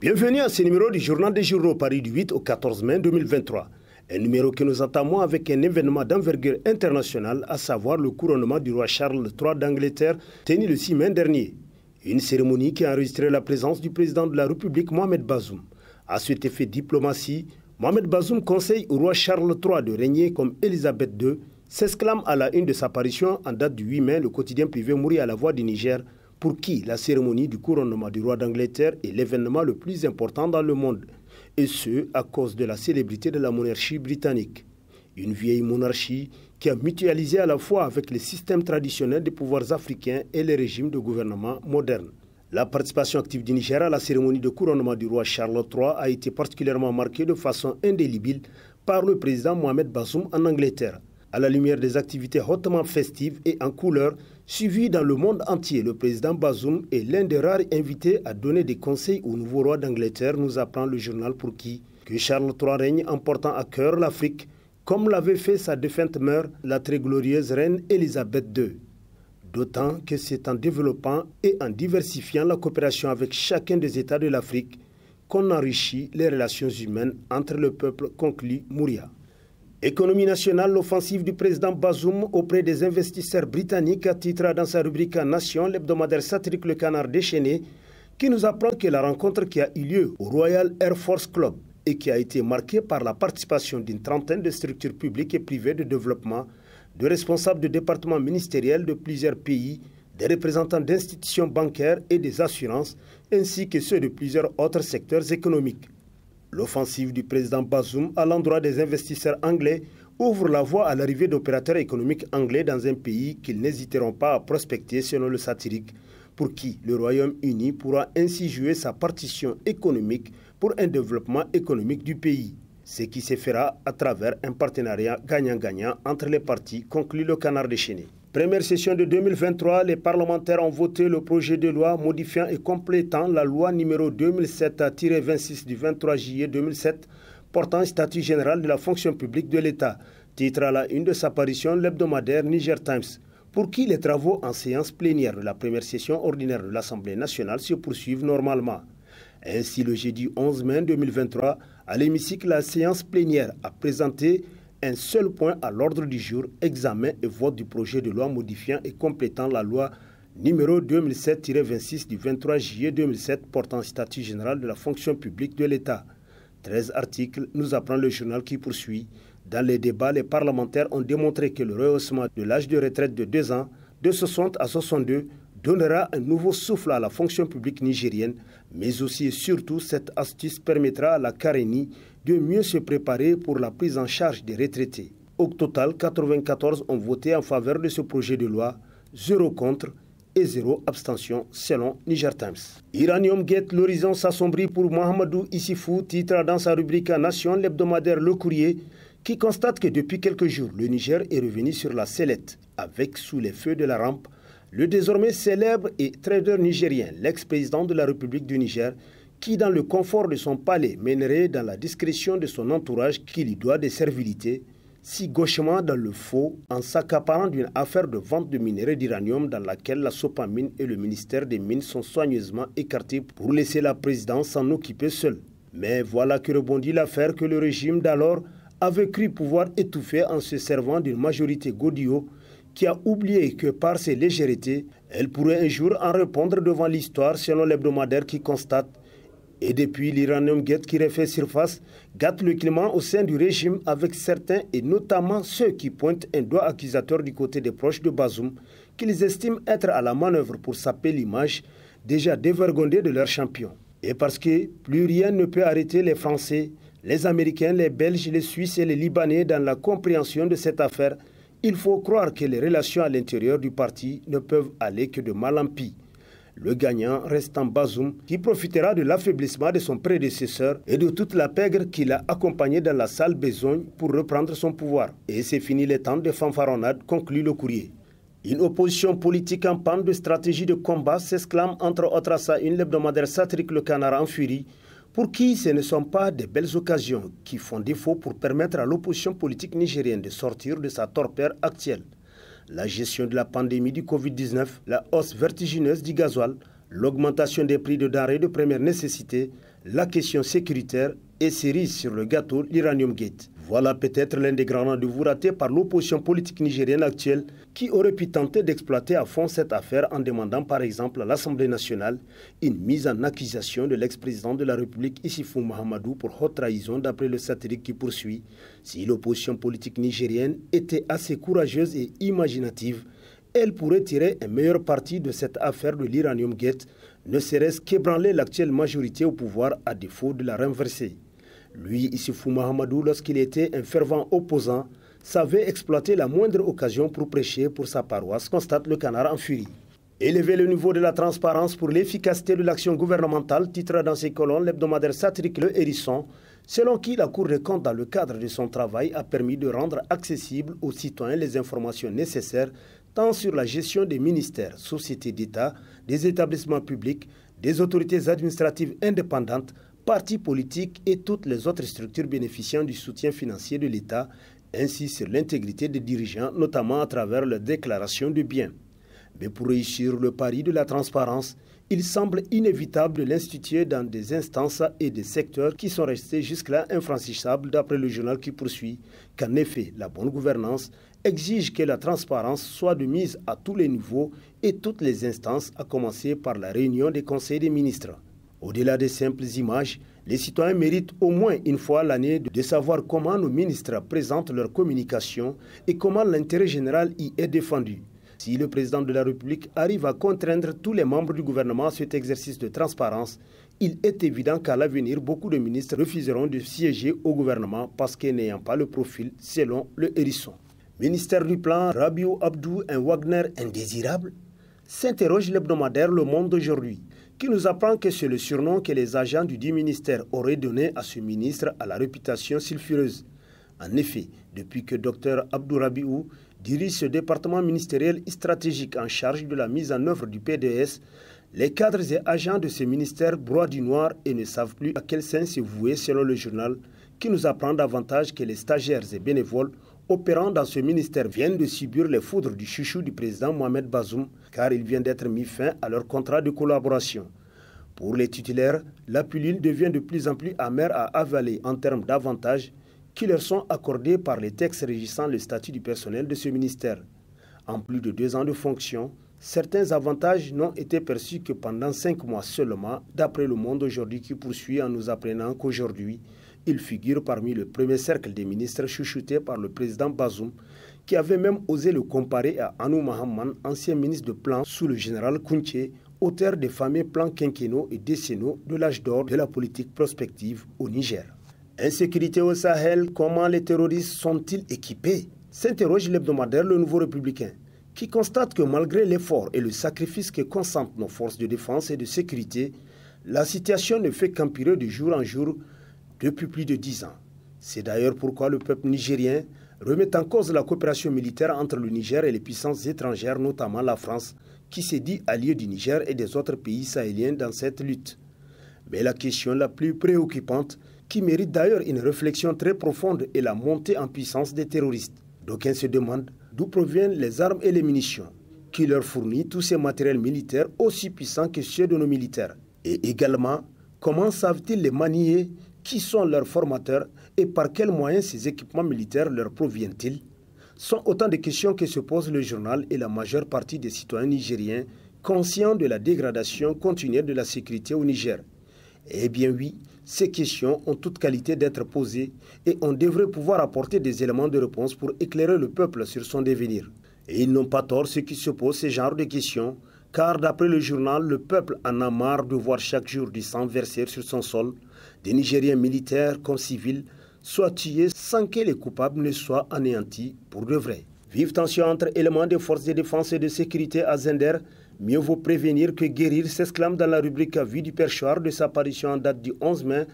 Bienvenue à ce numéro du Journal des Journaux Paris du 8 au 14 mai 2023. Un numéro que nous entamons avec un événement d'envergure internationale, à savoir le couronnement du roi Charles III d'Angleterre, tenu le 6 mai dernier. Une cérémonie qui a enregistré la présence du président de la République, Mohamed Bazoum. À cet effet diplomatie, Mohamed Bazoum conseille au roi Charles III de régner comme Elisabeth II, s'exclame à la une de sa parution en date du 8 mai le quotidien privé Mouri à la Voix du Niger, pour qui la cérémonie du couronnement du roi d'Angleterre est l'événement le plus important dans le monde, et ce, à cause de la célébrité de la monarchie britannique. Une vieille monarchie qui a mutualisé à la fois avec les systèmes traditionnels des pouvoirs africains et les régimes de gouvernement modernes. La participation active du Niger à la cérémonie de couronnement du roi Charles III a été particulièrement marquée de façon indélébile par le président Mohamed Bazoum en Angleterre. À la lumière des activités hautement festives et en couleur, suivies dans le monde entier, le président Bazoum est l'un des rares invités à donner des conseils au nouveau roi d'Angleterre, nous apprend le journal pour qui que Charles III règne en portant à cœur l'Afrique, comme l'avait fait sa défunte mère, la très glorieuse reine Elisabeth II. D'autant que c'est en développant et en diversifiant la coopération avec chacun des États de l'Afrique qu'on enrichit les relations humaines entre le peuple, conclut Mouria. Économie nationale, l'offensive du président Bazoum auprès des investisseurs britanniques, titre dans sa rubrique Nation, l'hebdomadaire satirique Le Canard déchaîné, qui nous apprend que la rencontre qui a eu lieu au Royal Air Force Club et qui a été marquée par la participation d'une trentaine de structures publiques et privées de développement, de responsables de départements ministériels de plusieurs pays, des représentants d'institutions bancaires et des assurances, ainsi que ceux de plusieurs autres secteurs économiques. L'offensive du président Bazoum à l'endroit des investisseurs anglais ouvre la voie à l'arrivée d'opérateurs économiques anglais dans un pays qu'ils n'hésiteront pas à prospecter selon le satirique, pour qui le Royaume-Uni pourra ainsi jouer sa partition économique pour un développement économique du pays. Ce qui se fera à travers un partenariat gagnant-gagnant entre les parties, conclut le Canard déchaîné. Première session de 2023, les parlementaires ont voté le projet de loi modifiant et complétant la loi numéro 2007-26 du 23 juillet 2007 portant statut général de la fonction publique de l'État, titre à la une de sa parution l'hebdomadaire Niger Times, pour qui les travaux en séance plénière de la première session ordinaire de l'Assemblée nationale se poursuivent normalement. Ainsi, le jeudi 11 mai 2023, à l'hémicycle, la séance plénière a présenté un seul point à l'ordre du jour, examen et vote du projet de loi modifiant et complétant la loi numéro 2007-26 du 23 juillet 2007 portant statut général de la fonction publique de l'État. 13 articles, nous apprend le journal qui poursuit. Dans les débats, les parlementaires ont démontré que le rehaussement de l'âge de retraite de 2 ans, de 60 à 62, donnera un nouveau souffle à la fonction publique nigérienne, mais aussi et surtout cette astuce permettra à la Carénie de mieux se préparer pour la prise en charge des retraités. Au total, 94 ont voté en faveur de ce projet de loi, 0 contre et 0 abstention selon Niger Times. Iranium Gate, l'horizon s'assombrit pour Mohamedou Issifou, titre dans sa rubrique Nation, l'hebdomadaire Le Courrier, qui constate que depuis quelques jours, le Niger est revenu sur la sellette, avec sous les feux de la rampe le désormais célèbre et trader nigérien, l'ex-président de la République du Niger, qui dans le confort de son palais mènerait dans la discrétion de son entourage qui lui doit des servilités, si gauchement dans le faux en s'accaparant d'une affaire de vente de minerais d'uranium dans laquelle la Sopamine et le ministère des Mines sont soigneusement écartés pour laisser la présidence s'en occuper seule. Mais voilà que rebondit l'affaire que le régime d'alors avait cru pouvoir étouffer en se servant d'une majorité godillot qui a oublié que par ses légèretés, elle pourrait un jour en répondre devant l'histoire selon l'hebdomadaire qui constate. Et depuis l'Iranium Gate qui refait surface, gâte le climat au sein du régime avec certains et notamment ceux qui pointent un doigt accusateur du côté des proches de Bazoum, qu'ils estiment être à la manœuvre pour saper l'image déjà dévergondée de leur champion. Et parce que plus rien ne peut arrêter les Français, les Américains, les Belges, les Suisses et les Libanais dans la compréhension de cette affaire, il faut croire que les relations à l'intérieur du parti ne peuvent aller que de mal en pis. Le gagnant restant Bazoum, qui profitera de l'affaiblissement de son prédécesseur et de toute la pègre qui l'a accompagné dans la sale besogne pour reprendre son pouvoir. Et c'est fini les temps de fanfaronnade, conclut le courrier. Une opposition politique en panne de stratégie de combat s'exclame entre autres à sa une l'hebdomadaire satirique Le Canard en furie, pour qui ce ne sont pas de belles occasions qui font défaut pour permettre à l'opposition politique nigérienne de sortir de sa torpeur actuelle. La gestion de la pandémie du Covid-19, la hausse vertigineuse du gasoil, l'augmentation des prix de denrées de première nécessité, la question sécuritaire et cerise sur le gâteau, l'Uranium Gate. Voilà peut-être l'un des grands rendez-vous ratés par l'opposition politique nigérienne actuelle qui aurait pu tenter d'exploiter à fond cette affaire en demandant par exemple à l'Assemblée nationale une mise en accusation de l'ex-président de la République Issoufou Mahamadou pour haute trahison d'après le satirique qui poursuit. Si l'opposition politique nigérienne était assez courageuse et imaginative, elle pourrait tirer un meilleur parti de cette affaire de l'Uranium Gate, ne serait-ce qu'ébranler l'actuelle majorité au pouvoir à défaut de la renverser. Lui, Issoufou Mahamadou, lorsqu'il était un fervent opposant, savait exploiter la moindre occasion pour prêcher pour sa paroisse, constate le Canard en furie. Élever le niveau de la transparence pour l'efficacité de l'action gouvernementale, titre dans ses colonnes l'hebdomadaire satirique Le Hérisson, selon qui la Cour des comptes, dans le cadre de son travail, a permis de rendre accessibles aux citoyens les informations nécessaires tant sur la gestion des ministères, sociétés d'État, des établissements publics, des autorités administratives indépendantes, partis politiques et toutes les autres structures bénéficiant du soutien financier de l'État, ainsi sur l'intégrité des dirigeants, notamment à travers leur déclaration de biens. Mais pour réussir le pari de la transparence, il semble inévitable de l'instituer dans des instances et des secteurs qui sont restés jusque-là infranchissables d'après le journal qui poursuit qu'en effet, la bonne gouvernance exige que la transparence soit de mise à tous les niveaux et toutes les instances, à commencer par la réunion des conseils des ministres. Au-delà des simples images, les citoyens méritent au moins une fois l'année de savoir comment nos ministres présentent leur communication et comment l'intérêt général y est défendu. Si le président de la République arrive à contraindre tous les membres du gouvernement à cet exercice de transparence, il est évident qu'à l'avenir, beaucoup de ministres refuseront de siéger au gouvernement parce qu'ils n'ayant pas le profil, selon Le Hérisson. Ministère du Plan, Rabiou Abdou, un Wagner indésirable? S'interroge l'hebdomadaire Le Monde d'aujourd'hui, qui nous apprend que c'est le surnom que les agents du dit ministère auraient donné à ce ministre à la réputation sulfureuse. En effet, depuis que Dr Abdou Rabiou dirige ce département ministériel stratégique en charge de la mise en œuvre du PDS, les cadres et agents de ce ministère broient du noir et ne savent plus à quel sein se vouer selon le journal, qui nous apprend davantage que les stagiaires et bénévoles opérant dans ce ministère viennent de subir les foudres du chouchou du président Mohamed Bazoum, car il vient d'être mis fin à leur contrat de collaboration. Pour les titulaires, la pilule devient de plus en plus amère à avaler en termes d'avantages qui leur sont accordés par les textes régissant le statut du personnel de ce ministère. En plus de 2 ans de fonction, certains avantages n'ont été perçus que pendant 5 mois seulement, d'après Le Monde aujourd'hui qui poursuit en nous apprenant qu'aujourd'hui, il figure parmi le premier cercle des ministres chouchoutés par le président Bazoum, qui avait même osé le comparer à Anou Mahaman, ancien ministre de Plan sous le général Kounché, auteur des fameux plans quinquennaux et décennaux de l'âge d'or de la politique prospective au Niger. Insécurité au Sahel, comment les terroristes sont-ils équipés? S'interroge l'hebdomadaire Le Nouveau Républicain, qui constate que malgré l'effort et le sacrifice que consentent nos forces de défense et de sécurité, la situation ne fait qu'empirer de jour en jour depuis plus de 10 ans. C'est d'ailleurs pourquoi le peuple nigérien remet en cause la coopération militaire entre le Niger et les puissances étrangères, notamment la France, qui s'est dit alliée du Niger et des autres pays sahéliens dans cette lutte. Mais la question la plus préoccupante, qui mérite d'ailleurs une réflexion très profonde, est la montée en puissance des terroristes. D'aucuns se demandent d'où proviennent les armes et les munitions, qui leur fournit tous ces matériels militaires aussi puissants que ceux de nos militaires. Et également, comment savent-ils les manier? Qui sont leurs formateurs et par quels moyens ces équipements militaires leur proviennent-ils? Sont autant de questions que se pose le journal et la majeure partie des citoyens nigériens conscients de la dégradation continue de la sécurité au Niger. Eh bien oui, ces questions ont toute qualité d'être posées et on devrait pouvoir apporter des éléments de réponse pour éclairer le peuple sur son devenir. Et ils n'ont pas tort ceux qui se posent ce genre de questions, car d'après le journal, le peuple en a marre de voir chaque jour du sang versé sur son sol, des Nigériens militaires comme civils soient tués sans que les coupables ne soient anéantis pour de vrai. Vive tension entre éléments des forces de défense et de sécurité à Zender, mieux vaut prévenir que guérir, s'exclame dans la rubrique Vue du perchoir de sa parution en date du 11 mai,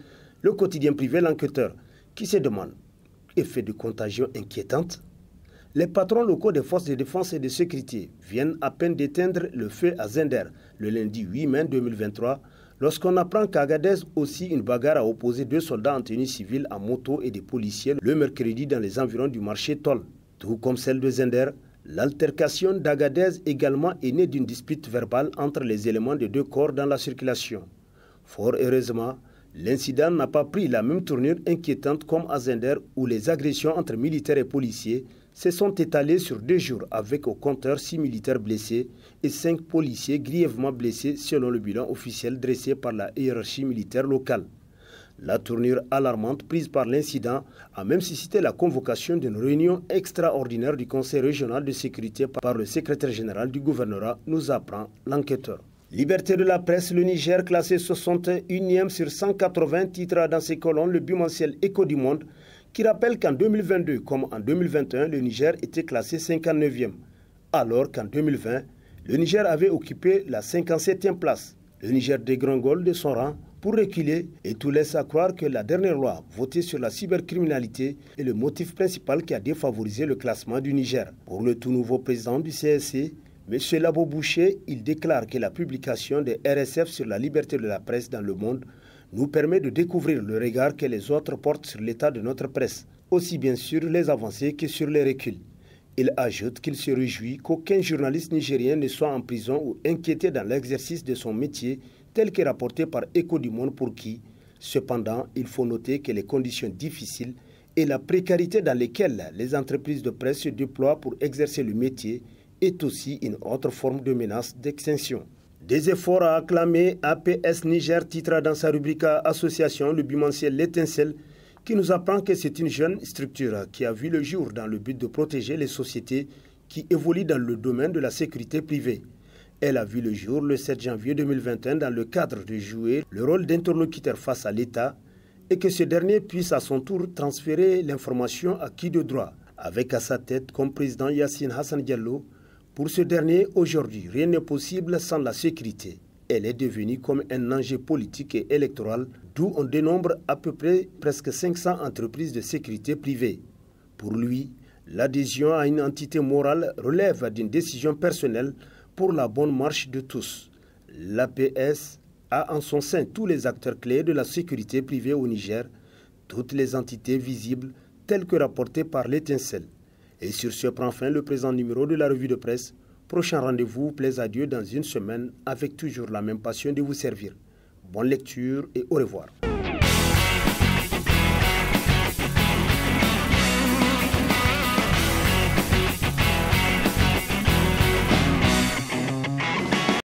le quotidien privé L'Enquêteur, qui se demande, effet de contagion inquiétante? Les patrons locaux des forces de défense et de sécurité viennent à peine d'éteindre le feu à Zender le lundi 8 mai 2023, lorsqu'on apprend qu'à Agadez aussi une bagarre a opposé 2 soldats en tenue civile à moto et des policiers le mercredi dans les environs du marché Toll. Tout comme celle de Zender, l'altercation d'Agadez également est née d'une dispute verbale entre les éléments des 2 corps dans la circulation. Fort heureusement, L'incident n'a pas pris la même tournure inquiétante comme à Zender où les agressions entre militaires et policiers se sont étalées sur 2 jours avec au compteur 6 militaires blessés et 5 policiers grièvement blessés selon le bilan officiel dressé par la hiérarchie militaire locale. La tournure alarmante prise par l'incident a même suscité la convocation d'une réunion extraordinaire du Conseil régional de sécurité par le secrétaire général du gouvernorat, nous apprend l'enquêteur. Liberté de la presse, le Niger classé 61e sur 180 titres dans ses colonnes le bimensuel Écho du Monde qui rappelle qu'en 2022 comme en 2021, le Niger était classé 59e, alors qu'en 2020, le Niger avait occupé la 57e place. Le Niger dégringole de son rang pour reculer et tout laisse à croire que la dernière loi votée sur la cybercriminalité est le motif principal qui a défavorisé le classement du Niger. Pour le tout nouveau président du CSC, M. Labo Boucher, il déclare que la publication des RSF sur la liberté de la presse dans le monde nous permet de découvrir le regard que les autres portent sur l'état de notre presse, aussi bien sur les avancées que sur les reculs. Il ajoute qu'il se réjouit qu'aucun journaliste nigérien ne soit en prison ou inquiété dans l'exercice de son métier tel que rapporté par Écho du Monde pour qui, cependant, il faut noter que les conditions difficiles et la précarité dans lesquelles les entreprises de presse se déploient pour exercer le métier est aussi une autre forme de menace d'extinction. Des efforts à acclamer, APS Niger titre dans sa rubrique Association le bimensuel L'Étincelle qui nous apprend que c'est une jeune structure qui a vu le jour dans le but de protéger les sociétés qui évoluent dans le domaine de la sécurité privée. Elle a vu le jour le 7 janvier 2021 dans le cadre de jouer le rôle d'interlocuteur face à l'État et que ce dernier puisse à son tour transférer l'information à qui de droit, avec à sa tête comme président Yassine Hassan Diallo. Pour ce dernier, aujourd'hui, rien n'est possible sans la sécurité. Elle est devenue comme un enjeu politique et électoral, d'où on dénombre à peu près presque 500 entreprises de sécurité privée. Pour lui, l'adhésion à une entité morale relève d'une décision personnelle pour la bonne marche de tous. L'APS a en son sein tous les acteurs clés de la sécurité privée au Niger, toutes les entités visibles telles que rapportées par l'Étincelle. Et sur ce prend fin le présent numéro de la revue de presse. Prochain rendez-vous, plaise à Dieu dans une semaine avec toujours la même passion de vous servir. Bonne lecture et au revoir.